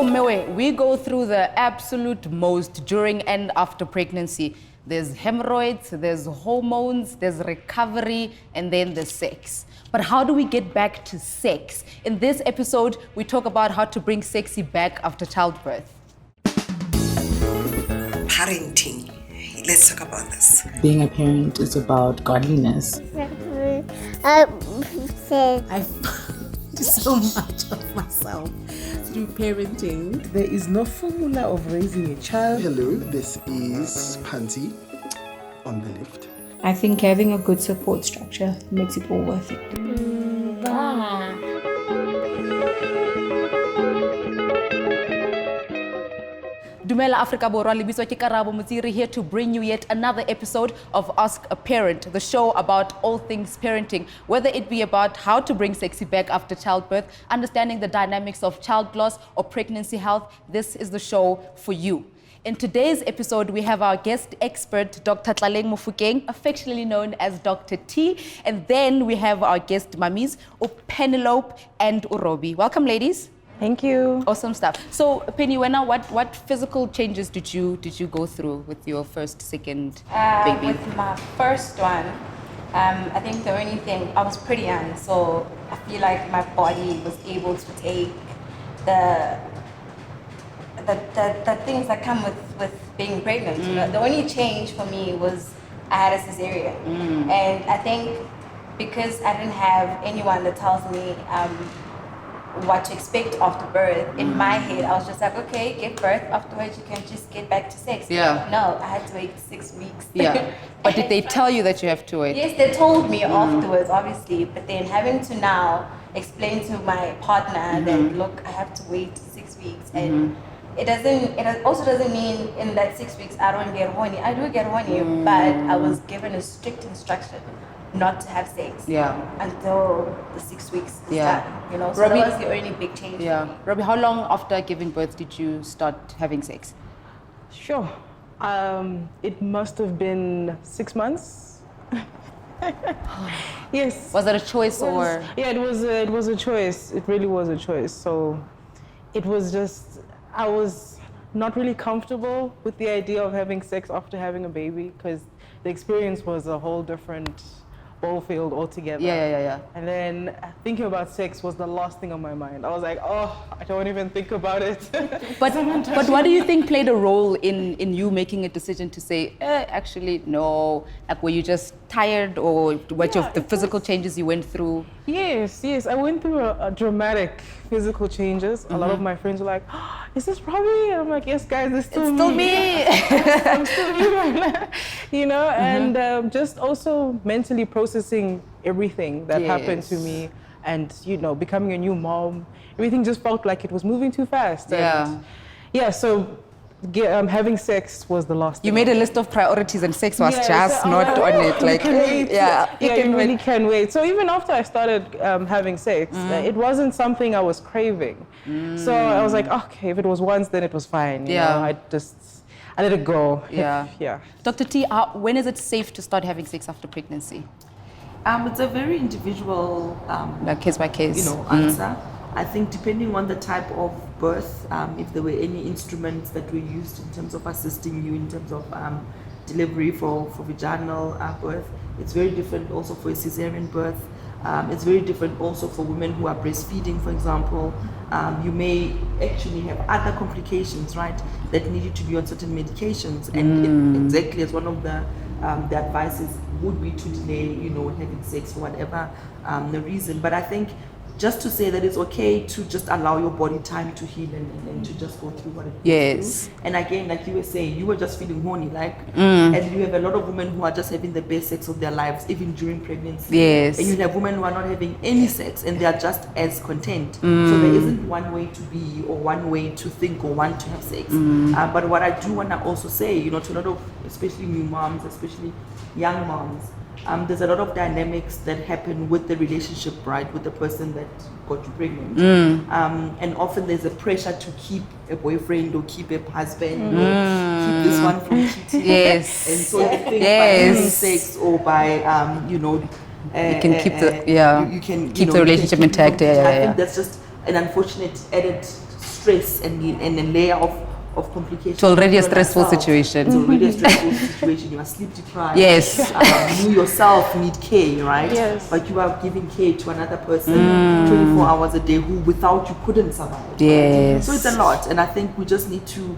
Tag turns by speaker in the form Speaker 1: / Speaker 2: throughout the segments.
Speaker 1: Bomewe, we go through the absolute most during and after pregnancy. There's hemorrhoids, there's hormones, there's recovery, and then there's sex. But how do we get back to sex? In this episode, we talk about how to bring sexy back after childbirth.
Speaker 2: Parenting. Let's talk about this.
Speaker 3: Being a parent is about godliness.
Speaker 4: I
Speaker 3: found so much of myself through parenting.
Speaker 5: There is no formula of raising a child.
Speaker 6: Hello, this is Panti on the left.
Speaker 7: I think having a good support structure makes it all worth it.
Speaker 1: Dumela Africa Borwa lebitswa ke Karabo Motsiri here to bring you yet another episode of Ask a Parent, the show about all things parenting, whether it be about how to bring sexy back after childbirth, understanding the dynamics of child loss or pregnancy health. This is the show for you. In today's episode, we have our guest expert, Dr. Tlaleng Mofokeng, affectionately known as Dr. T. And then we have our guest mummies, Penelope and Urobi. Welcome, ladies.
Speaker 8: Thank you.
Speaker 1: Awesome stuff. So, Penny, what physical changes did you go through with your first, second baby?
Speaker 8: With my first one, I think the only thing, I was pretty young, so I feel like my body was able to take the things that come with being pregnant. You know, the only change for me was I had a cesarean, and I think because I didn't have anyone that tells me what to expect after birth, in my head I was just like, okay, give birth, afterwards you can just get back to sex.
Speaker 1: Yeah.
Speaker 8: No, I had to wait 6 weeks.
Speaker 1: Yeah. But did they tell you that you have to wait?
Speaker 8: Yes, they told me afterwards, obviously, but then having to now explain to my partner that, look, I have to wait 6 weeks, and it also doesn't mean in that 6 weeks I don't get horny. I do get horny, but I was given a strict instruction not to have sex until the 6 weeks is done. You know, so
Speaker 1: Robbie,
Speaker 8: that was the only big change.
Speaker 1: Yeah. Robbie, how long after giving birth did you start having sex?
Speaker 5: Sure. It must have been 6 months. Yes.
Speaker 1: Was it a choice or?
Speaker 5: Yeah, it was a choice. It really was a choice. So it was just, I was not really comfortable with the idea of having sex after having a baby because the experience was a whole different ball field altogether.
Speaker 1: Yeah.
Speaker 5: And then thinking about sex was the last thing on my mind. I was like, oh, I don't even think about it.
Speaker 1: But what do you think played a role in you making a decision to say, actually, no? Like, were you just tired, or what of the physical changes you went through?
Speaker 5: Yes. I went through a dramatic physical changes. A lot of my friends were like, oh, is this Robbie? I'm like, yes, guys, it's still me. I'm still me right now. You know, and just also mentally processing everything that happened to me, and, you know, becoming a new mom. Everything just felt like it was moving too fast. And so having sex was the last thing.
Speaker 1: You made a list of priorities and sex was just not on it. Like,
Speaker 5: you really can wait. So even after I started having sex, it wasn't something I was craving. So I was like, okay, if it was once, then it was fine. You know, I let it go.
Speaker 1: Yeah. Dr. T, when is it safe to start having sex after pregnancy?
Speaker 9: It's a very individual,
Speaker 1: like case by case,
Speaker 9: answer. I think depending on the type of birth, if there were any instruments that were used in terms of assisting you in terms of delivery for vaginal birth, it's very different also for a cesarean birth. It's very different also for women who are breastfeeding, for example. You may actually have other complications, right, that need you to be on certain medications. And exactly as one of the advices would be to delay, having sex for whatever the reason. But I think just to say that it's okay to just allow your body time to heal and to just go through what it goes through. And again, like you were saying, you were just feeling horny, and you have a lot of women who are just having the best sex of their lives, even during pregnancy. Yes. And you have women who are not having any sex and they are just as content. So there isn't one way to be or one way to think or want to have sex. But what I do want to also say, to a lot of, especially new moms, especially young moms, there's a lot of dynamics that happen with the relationship, right, with the person that got you pregnant. And often there's a pressure to keep a boyfriend or keep a husband or keep this one from cheating.
Speaker 1: Yes.
Speaker 9: And so I think by having sex or by, you can keep the
Speaker 1: keep the relationship intact.
Speaker 9: I think that's just an unfortunate added stress and a layer of complications.
Speaker 1: It's already a
Speaker 9: on
Speaker 1: stressful
Speaker 9: yourself.
Speaker 1: situation.
Speaker 9: It's already a stressful situation. You are sleep deprived.
Speaker 1: Yes.
Speaker 9: You yourself need care, right?
Speaker 5: Yes.
Speaker 9: But you are giving care to another person 24 hours a day who without you couldn't survive. right?
Speaker 1: Yes.
Speaker 9: So it's a lot, and I think we just need to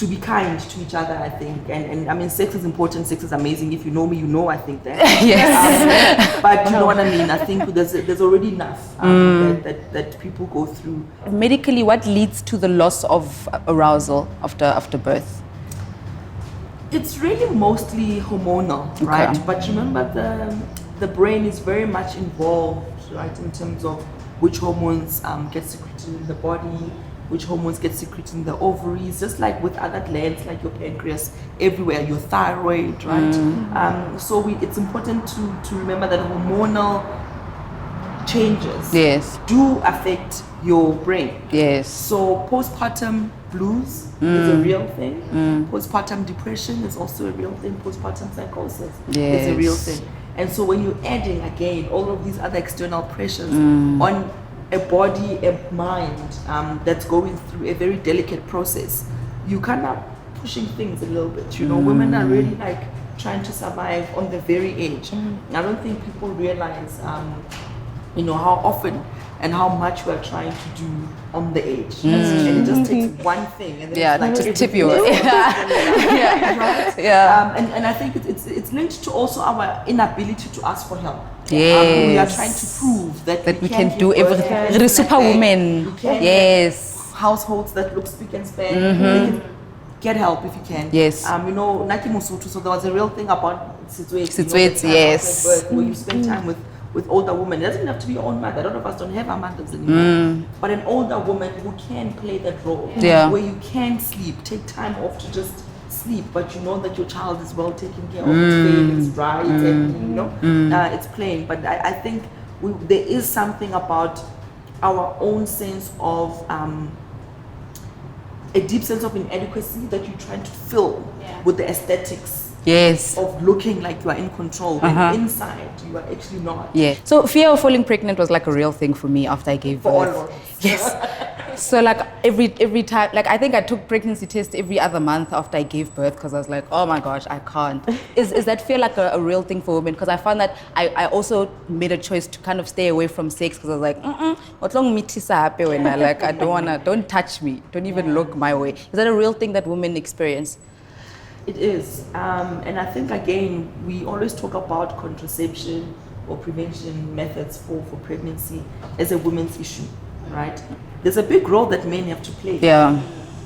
Speaker 9: be kind to each other, I think. And I mean, sex is important, sex is amazing. If you know me, you know I think that.
Speaker 1: Yes.
Speaker 9: But you know what I mean? I think there's already enough that people go through.
Speaker 1: Medically, what leads to the loss of arousal after birth?
Speaker 9: It's really mostly hormonal, right? But remember, the brain is very much involved, right, in terms of which hormones get secreted in the body, which hormones get secreted in the ovaries, just like with other glands, like your pancreas, everywhere, your thyroid, right? So it's important to remember that hormonal changes do affect your brain.
Speaker 1: Yes.
Speaker 9: So postpartum blues is a real thing. Postpartum depression is also a real thing. Postpartum psychosis is a real thing. And so when you're adding again all of these other external pressures on a body, a mind that's going through a very delicate process, you kind of pushing things a little bit. You know, women are really like trying to survive on the very edge. I don't think people realize, you know, how often and how much we're trying to do on the edge. And it just takes one thing. And then it's like
Speaker 1: just tip you.
Speaker 9: Right? And I think it's linked to also our inability to ask for help.
Speaker 1: Yes.
Speaker 9: We are trying to prove that
Speaker 1: we
Speaker 9: can
Speaker 1: can do
Speaker 9: give birth
Speaker 1: everything.
Speaker 9: like
Speaker 1: We're superwoman.
Speaker 9: that. We can
Speaker 1: Yes.
Speaker 9: households that look speak and span. They can get help if you can.
Speaker 1: Yes.
Speaker 9: You know, Naki Musutu, so there was a real thing about situations.
Speaker 1: Situations, yes.
Speaker 9: Where you spend time with older women. It doesn't have to be your own mother. A lot of us don't have our mothers anymore. But an older woman who can play that role, where you can sleep, take time off to just sleep, but you know that your child is well taken care of, it's fed, it's right, and you know, it's playing. But I think there is something about our own sense of a deep sense of inadequacy that you're trying to fill with the aesthetics.
Speaker 1: Yes.
Speaker 9: Of looking like you are in control, when inside you are actually not.
Speaker 1: Yeah. So fear of falling pregnant was like a real thing for me after I gave birth.
Speaker 9: For all of us.
Speaker 1: Yes. So like every time, like I think I took pregnancy test every other month after I gave birth because I was like, oh my gosh, I can't. Is that fear like a real thing for women? Because I found that I also made a choice to kind of stay away from sex because I was like, what long mitisa happy when I like I don't touch me, don't even look my way. Is that a real thing that women experience?
Speaker 9: It is, and I think again we always talk about contraception or prevention methods for pregnancy as a women's issue, right? There's a big role that men have to play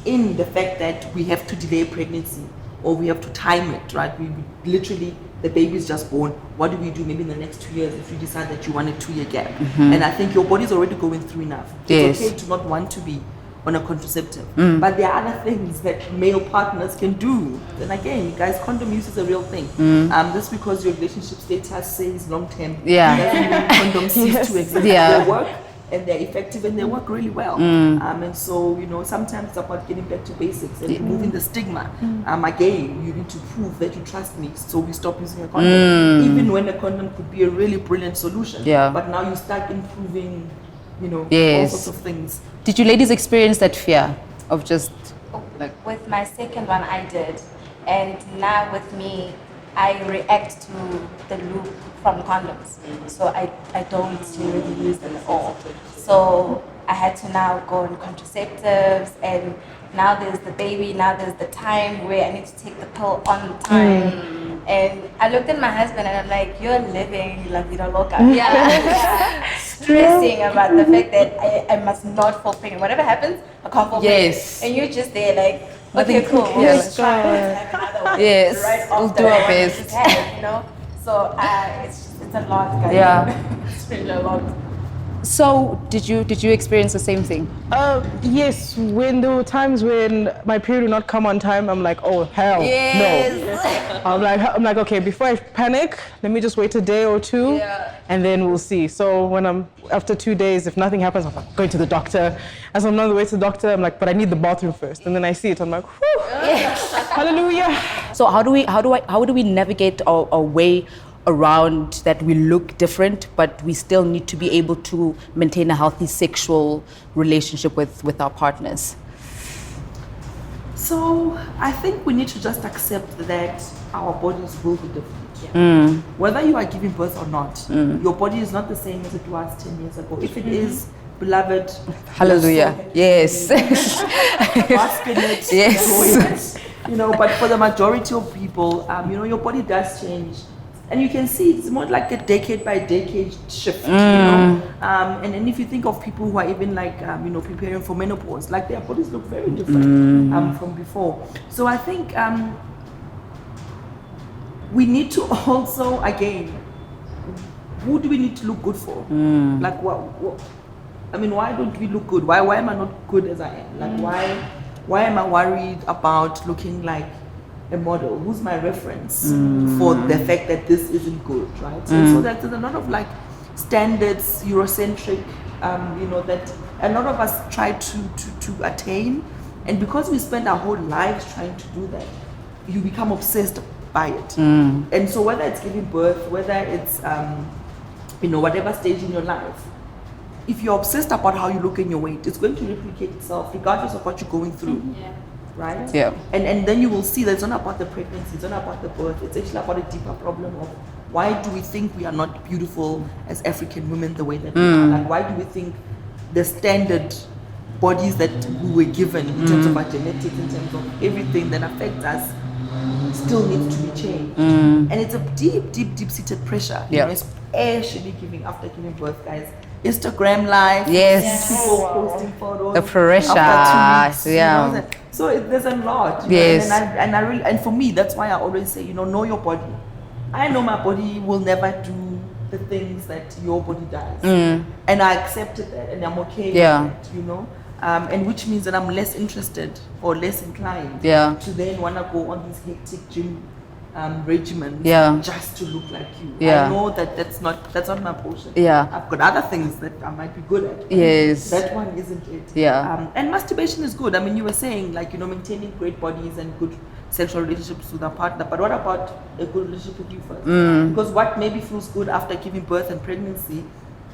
Speaker 9: in the fact that we have to delay pregnancy or we have to time it, right? We literally, the baby is just born. What do we do maybe in the next 2 years if you decide that you want a 2-year gap? And I think your body's already going through enough. It's okay to not want to be on a contraceptive. But there are other things that male partners can do. And again, guys, condom use is a real thing. Just because your relationship status says long term, doesn't mean condoms cease to exist. They work and they're effective and they work really well. And so, you know, sometimes it's about getting back to basics and removing the stigma. Again, you need to prove that you trust me, so we stop using a condom. Even when a condom could be a really brilliant solution. But now you start improving, you know, all sorts of things.
Speaker 1: Did you ladies experience that fear of just like...
Speaker 8: With my second one, I did. And now with me, I react to the loop from condoms. So I don't really use them at all. So I had to now go on contraceptives, and now there's the baby, now there's the time where I need to take the pill on time. And I looked at my husband and I'm like, you're living la vida loca. Stressing about the fact that I must not fall pregnant. Whatever happens, I can't fall pregnant. And you're just there like, okay, cool. We'll just try and have another one. Right
Speaker 1: we'll
Speaker 8: after
Speaker 1: do our
Speaker 8: one
Speaker 1: best.
Speaker 8: we just had, you know? So it's a lot, guys. It's really a lot.
Speaker 1: So did you experience the same thing?
Speaker 5: Yes, when there were times when my period would not come on time, I'm like, oh hell, no. I'm like, okay, before I panic, let me just wait a day or two, and then we'll see. So when after 2 days, if nothing happens, I'm like, going to the doctor. As I'm on the way to the doctor, I'm like, but I need the bathroom first, and then I see it, I'm like, whew, hallelujah.
Speaker 1: So how do we navigate our way around that we look different, but we still need to be able to maintain a healthy sexual relationship with our partners?
Speaker 9: So I think we need to just accept that our bodies will be different. Whether you are giving birth or not, your body is not the same as it was 10 years ago. If it is, beloved,
Speaker 1: Hallelujah. Yes.
Speaker 9: bask in it,
Speaker 1: Yes.
Speaker 9: enjoy it. You know, but for the majority of people, you know, your body does change. And you can see it's more like a decade by decade shift, you know. And then if you think of people who are even like, you know, preparing for menopause, like their bodies look very different from before. So I think we need to also, again, who do we need to look good for? Like what, I mean, why don't we look good? Why am I not good as I am? Like why am I worried about looking like a model? Who's my reference for the fact that this isn't good, right? So there's a lot of like standards, Eurocentric, you know, that a lot of us try to attain, and because we spend our whole lives trying to do that, you become obsessed by it. And so whether it's giving birth, whether it's you know, whatever stage in your life, if you're obsessed about how you look and your weight, it's going to replicate itself regardless of what you're going through. Right?
Speaker 1: Yeah.
Speaker 9: And then you will see that it's not about the pregnancy, it's not about the birth, it's actually about a deeper problem of why do we think we are not beautiful as African women the way that we are? Like, why do we think the standard bodies that we were given in terms of our genetics, in terms of everything that affects us, still needs to be changed? And it's a deep seated pressure, you know, especially after giving birth, guys. Instagram live,
Speaker 1: Yes.
Speaker 9: people posting photos,
Speaker 1: The pressure,
Speaker 9: after 2 weeks,
Speaker 1: yeah.
Speaker 9: you know, so there's a lot, you
Speaker 1: Yes.
Speaker 9: know, and I really, and for me, that's why I always say, you know your body. I know my body will never do the things that your body does, and I accepted that, and I'm okay with it, you know. And which means that I'm less interested or less inclined to then want to go on these hectic gym regimens just to look like you. I know that that's not my portion. I've got other things that I might be good at.
Speaker 1: Yes.
Speaker 9: That one isn't it. And masturbation is good. I mean, you were saying, like, you know, maintaining great bodies and good sexual relationships with a partner, but what about a good relationship with you first? Because what maybe feels good after giving birth and pregnancy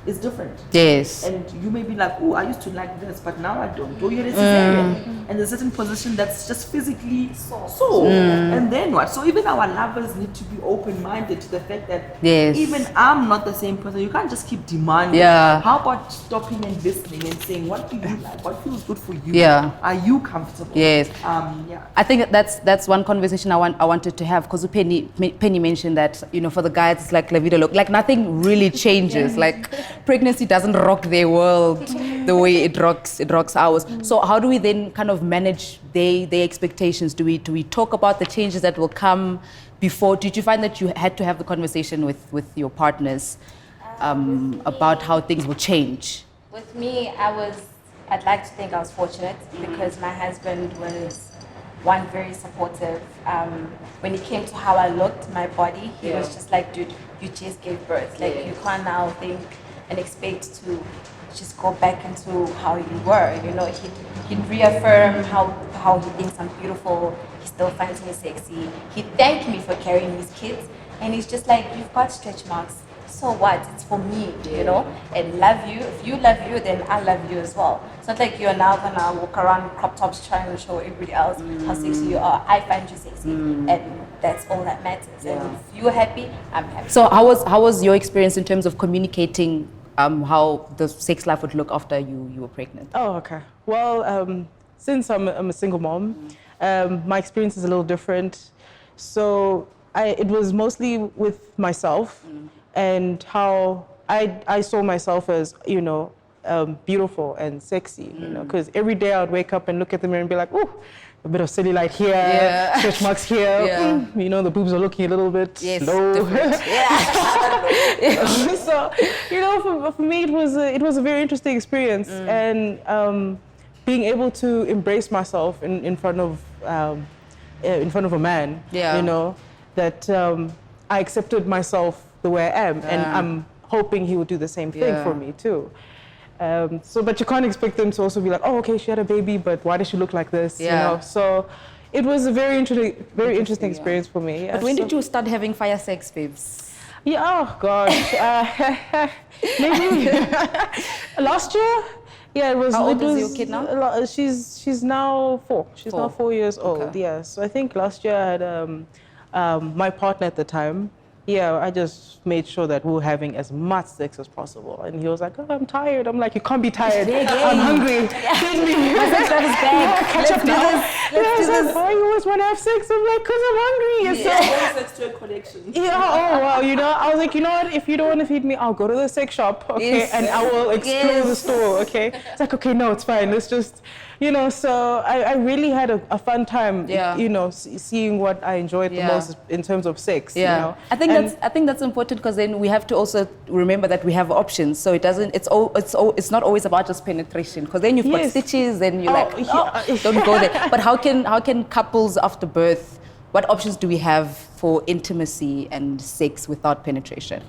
Speaker 9: is different.
Speaker 1: Yes.
Speaker 9: And you may be like, oh, I used to like this, but now I don't. Or you're a cesarean, and there's a certain position that's just physically so. And then what? So even our lovers need to be open-minded to the fact that even I'm not the same person. You can't just keep demanding. How about stopping and listening and saying, what do you like? What feels good for you? Are you comfortable?
Speaker 1: Yes. I think that's one conversation I wanted to have, because Penny mentioned that, you know, for the guys it's like La Vida Loca, like nothing really changes. Like pregnancy doesn't rock their world the way it rocks ours. So how do we then kind of manage their expectations? Do we talk about the changes that will come before? Did you find that you had to have the conversation with your partners about how things will change?
Speaker 8: With me, I'd like to think I was fortunate because my husband was one, very supportive. When it came to how I looked, my body, he was just like, dude, you just gave birth. Like, you can't now think and expect to just go back into how you were. You know, he'd reaffirm how he thinks I'm beautiful. He still finds me sexy. He thanked me for carrying his kids, and he's just like, you've got stretch marks. So what? It's for me, you know, and love you. If you love you, then I love you as well. It's not like you're now gonna walk around in crop tops trying to show everybody else how sexy you are. I find you sexy, and that's all that matters. And if you're happy, I'm happy.
Speaker 1: So how was your experience in terms of communicating how the sex life would look after you were pregnant?
Speaker 5: Oh, okay. Well, since I'm a single mom, my experience is a little different. So it was mostly with myself and how I saw myself as, you know, beautiful and sexy, you know, because every day I would wake up and look at the mirror and be like, ooh, a bit of cellulite here, stretch marks here, you know, the boobs are looking a little bit low. So, you know, for me, it was a very interesting experience, and being able to embrace myself in front of a man, you know, that I accepted myself the way I am, and I'm hoping he would do the same thing for me too. But you can't expect them to also be like, oh, okay, she had a baby, but why does she look like this? You know, so it was a very interesting experience for me.
Speaker 1: But when did you start having fire sex, babes?
Speaker 5: Yeah, oh gosh. Maybe last year? Yeah, it was.
Speaker 1: How old
Speaker 5: it
Speaker 1: is
Speaker 5: was
Speaker 1: your kid now?
Speaker 5: She's now 4. She's now 4 years old.
Speaker 1: Okay.
Speaker 5: Yeah. So I think last year I had my partner at the time. Yeah, I just made sure that we were having as much sex as possible. And he was like, "Oh, I'm tired." I'm like, "You can't be tired. I'm hungry. Feed me."
Speaker 1: My sex drive is back.
Speaker 5: Catch up now.
Speaker 1: Let's do this.
Speaker 5: Why you always want to have sex? I'm like, "Cause I'm hungry." So,
Speaker 9: Sex to a collection.
Speaker 5: yeah, oh wow, I was like, you know what, if you don't want to feed me, I'll go to the sex shop, okay,
Speaker 1: Yes.
Speaker 5: and I will explore the store, okay. It's like, okay, no, it's fine, let's just, so I really had a fun time, seeing what I enjoyed the most in terms of sex,
Speaker 1: I think that's important, because then we have to also remember that we have options, so it's not always about just penetration, because then you've got stitches and you're don't go there. But how can couples after birth, what options do we have for intimacy and sex without penetration?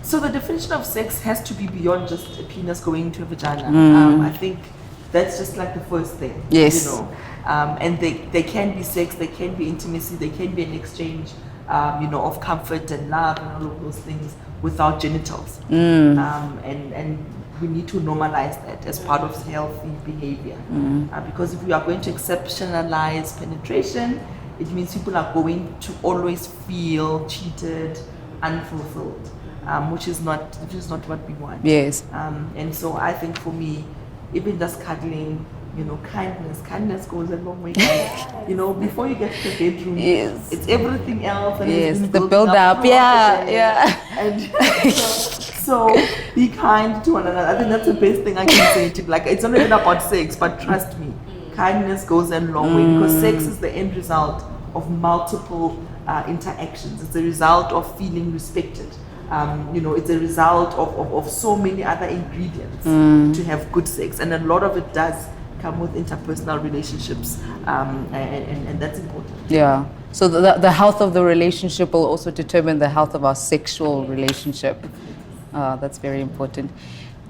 Speaker 9: So the definition of sex has to be beyond just a penis going to a vagina. I think that's just like the first thing.
Speaker 1: Yes.
Speaker 9: And they can be sex, they can be intimacy, they can be an exchange, of comfort and love and all of those things without genitals. And we need to normalize that as part of healthy behavior. Because if we are going to exceptionalize penetration, it means people are going to always feel cheated, unfulfilled, which is not what we want.
Speaker 1: Yes.
Speaker 9: And so I think for me, even just cuddling, kindness goes a long way. Before you get to the bedroom, it's everything else. And
Speaker 1: Yes,
Speaker 9: it's
Speaker 1: the
Speaker 9: been
Speaker 1: build
Speaker 9: building
Speaker 1: up, yeah.
Speaker 9: And so be kind to one another. I think that's the best thing I can say to, like, it's not even about sex, but trust me, kindness goes a long way, because sex is the end result of multiple interactions. It's a result of feeling respected. It's a result of so many other ingredients to have good sex, and a lot of it does come with interpersonal relationships, and that's important.
Speaker 1: Yeah. So the health of the relationship will also determine the health of our sexual relationship. That's very important.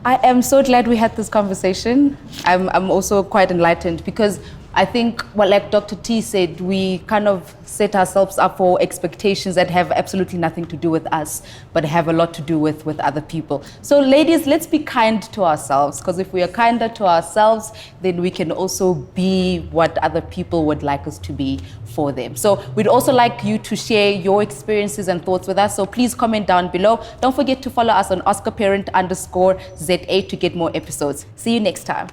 Speaker 1: I am so glad we had this conversation. I'm also quite enlightened, because I think, well, like Dr. T said, we kind of set ourselves up for expectations that have absolutely nothing to do with us, but have a lot to do with other people. So ladies, let's be kind to ourselves, because if we are kinder to ourselves, then we can also be what other people would like us to be for them. So we'd also like you to share your experiences and thoughts with us. So please comment down below. Don't forget to follow us on OscarParent_ZA to get more episodes. See you next time.